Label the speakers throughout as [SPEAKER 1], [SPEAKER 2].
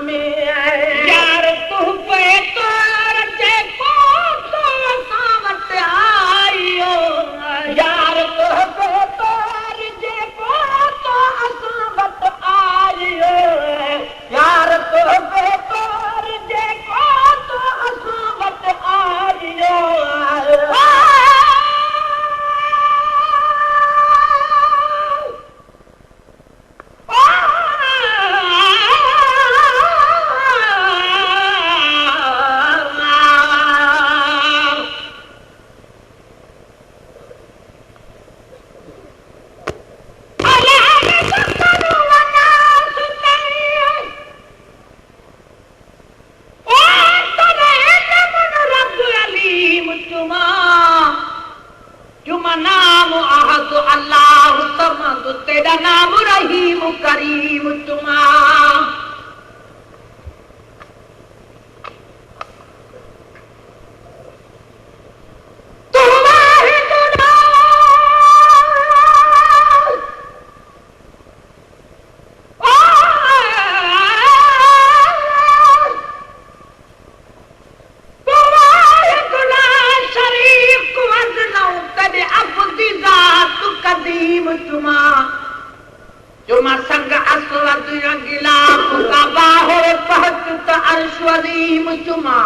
[SPEAKER 1] में यार तू पे तो रजे को तो सावत आयो यार तू पे तो रजे को तो सावत आयो यार तू पे तो रजे को तो सावत आयो नाम आहद अल्लाह समद तेरा नाम रहीम करीम तुमा जुमा संग असवद गिलाफ का बाहो पहुंचत अर्शवरीम जुमा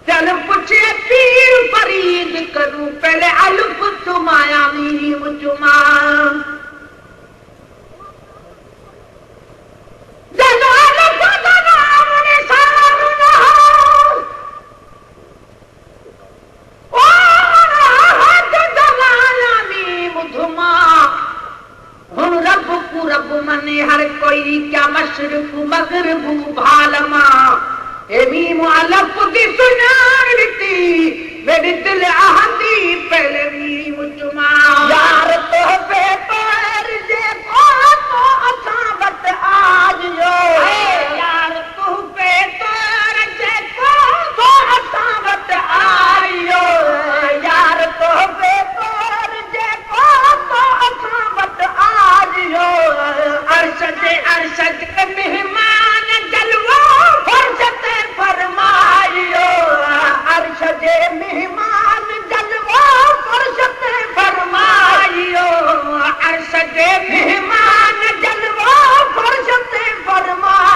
[SPEAKER 1] चल पूछे पीर फरीद करूं पहले अल्फ तुमाया मीम जुमा रब मने हर कोई क्या मशरक मगरब भालमा ए मीम अलफ दी सुनान दी मेरे दिल आहदी पहले मीम जुमा यार तो पे पैर जे को तो असाबत आज यो यार तू पे पैर जे को तो असाबत आयो यार तो पे पैर जे को तो असाबत आज यो अरशद के मेहमान जलवा फरजत फरमाइयो अरशद मेहमान जलवा फरजत फरमाइयो अरशद मेहमान जलवा फरजत फरमाइयो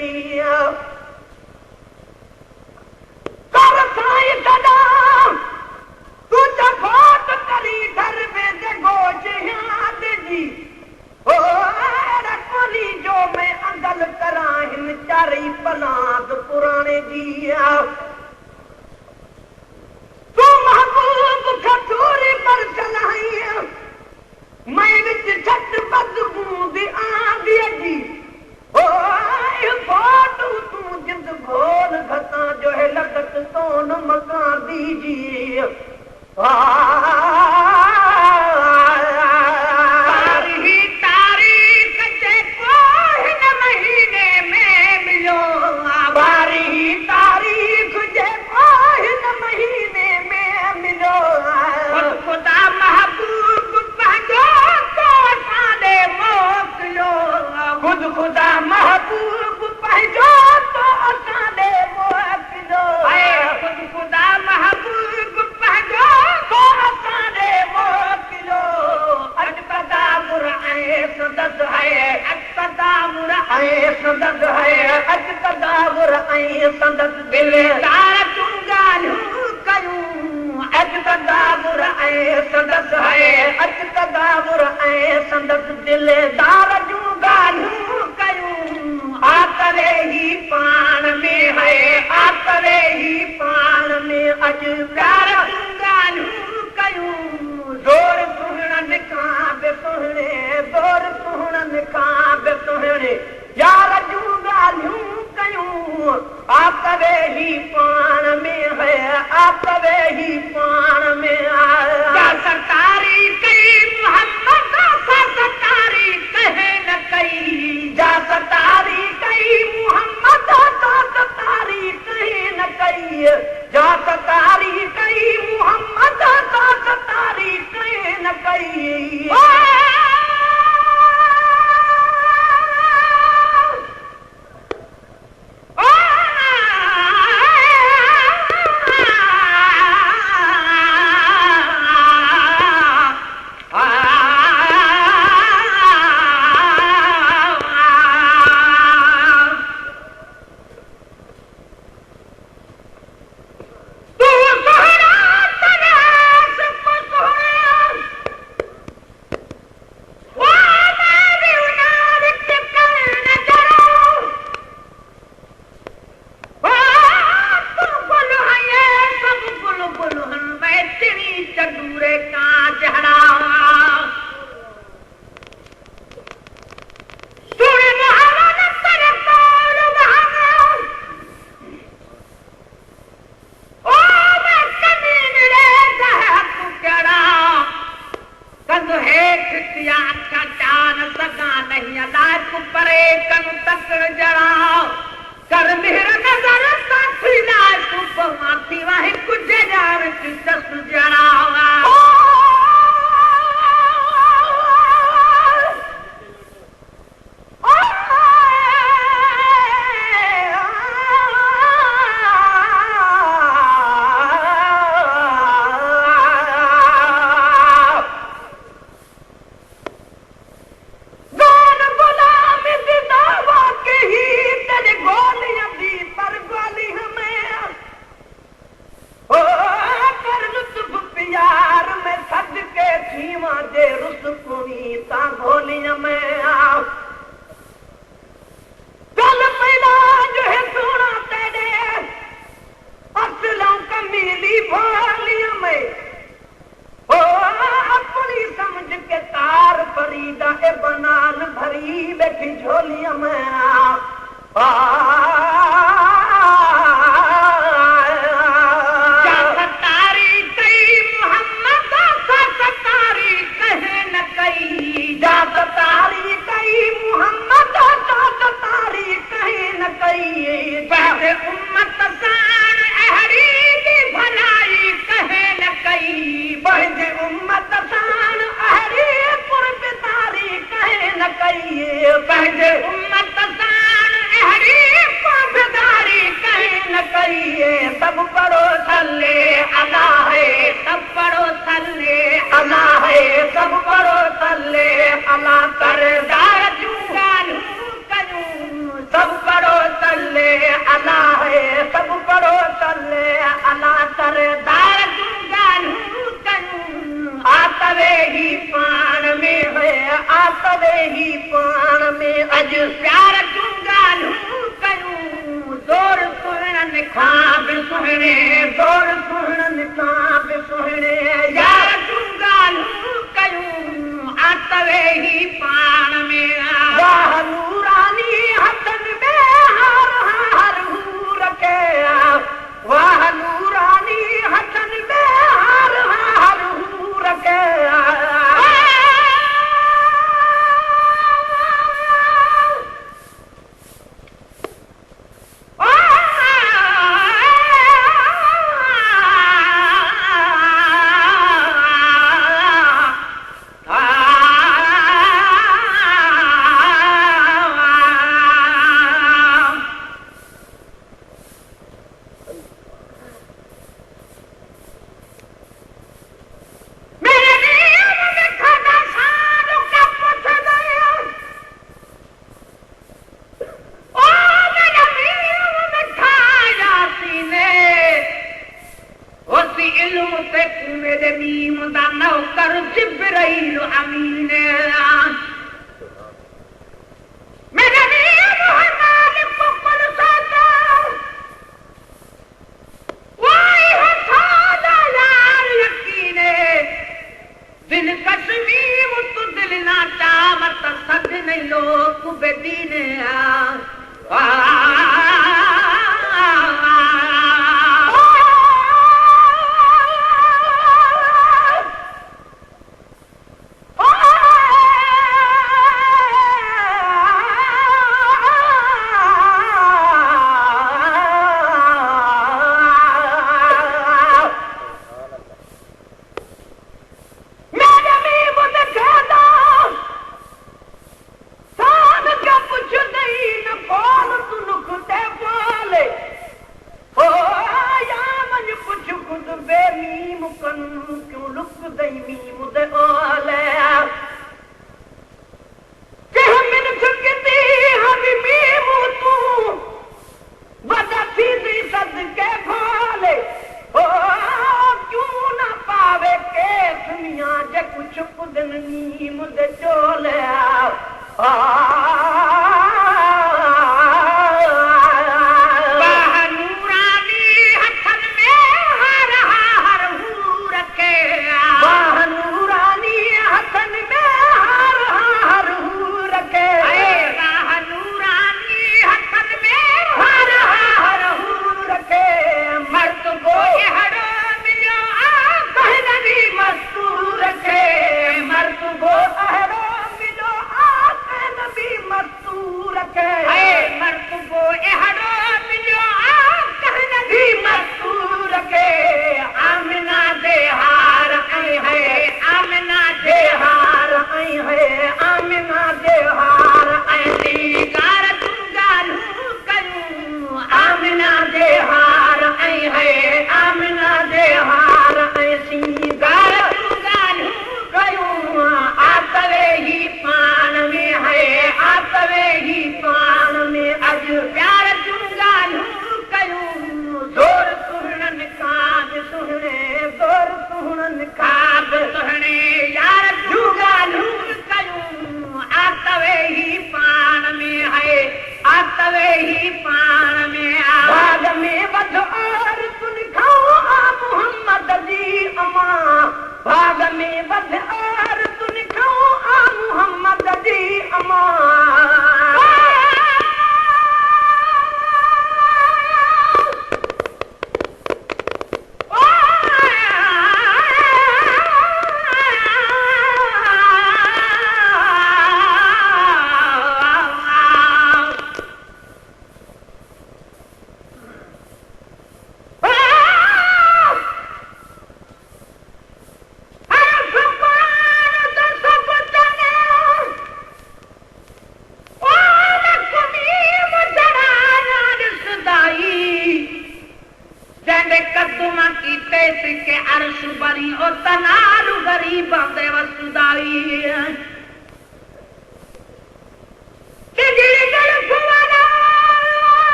[SPEAKER 1] जी कर साईं सदा तू जफात करी घर में जगो जिहाद जी ओ रखोली जो मैं अंगल करा हिन चारी पनाद पुराने जी तू महबूब खतूरी पर चलाई मैं विच छट बदबू दी आंदी जी ओ फोटू तू जिंद घोल घता जो है लगत तो न मका दीजिए तारीख जे कोहिन महीने में मिलो बारी तारीख जे कोहिन महीने में मिलो खुदा महबूब पंहिंजो तो असांॾे मोकिलियो खुद खुदा महबूब पंहिंजो तो असांॾे मोकिलियो खुद खुदा महबूब पंहिंजो तो असांॾे मोकिलियो अॼु तदाबुर ऐं सदद है अॼु तदाबुर ऐं सदद है अॼु तदाबुर ऐं सदद दिलदार तूं ॻाल्हियूं कयूं अॼु तदाबुर ऐं सदद है अॼु तदाबुर ऐं सदद दिलदार जूं ॻाल्हियूं कयूं आतरे ही पाण में है आतरे ही पाण में अॼु प्यार जूं ॻाल्हियूं कयूं ज़ोर सुहिणनि खां बि सुहिणे ज़ोर सुहिणनि खां बि सुहिणे यार जूं ॻाल्हियूं कयूं आतरे ही पाण में है आतरे ही पाण में आया सरकारी कई मोहम्मद सरकारी कहे न कई जा सतारी कई मोहम्मद सतारी कहे न कई जा सतारी कई मोहम्मद सतारी कहे न कई सब करो खां बि सुहिणे दौर सुहिणनि खां बि सुहिणे यार तूं ॻाल्हियूं कयूं आतवे ई पाण में वाह नूरानी हथनि में हार हार हू रखे वाह नूरानी हथनि में हार हार हू रखे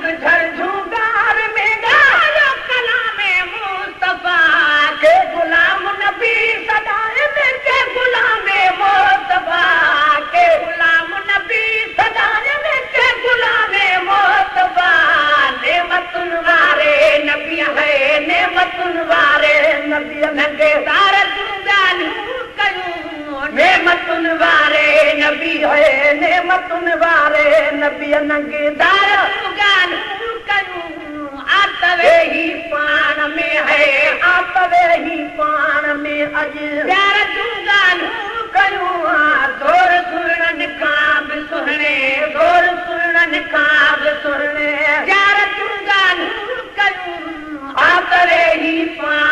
[SPEAKER 1] झर झूगा तुम वारे नबी नंगदार गान कयूं आतवे ही पान में है आतवे ही पान में अज प्यार तू गान कयूं जोर सुनन काब सुहणे जोर सुनन काब सुहणे प्यार तू गान कयूं आतवे ही पान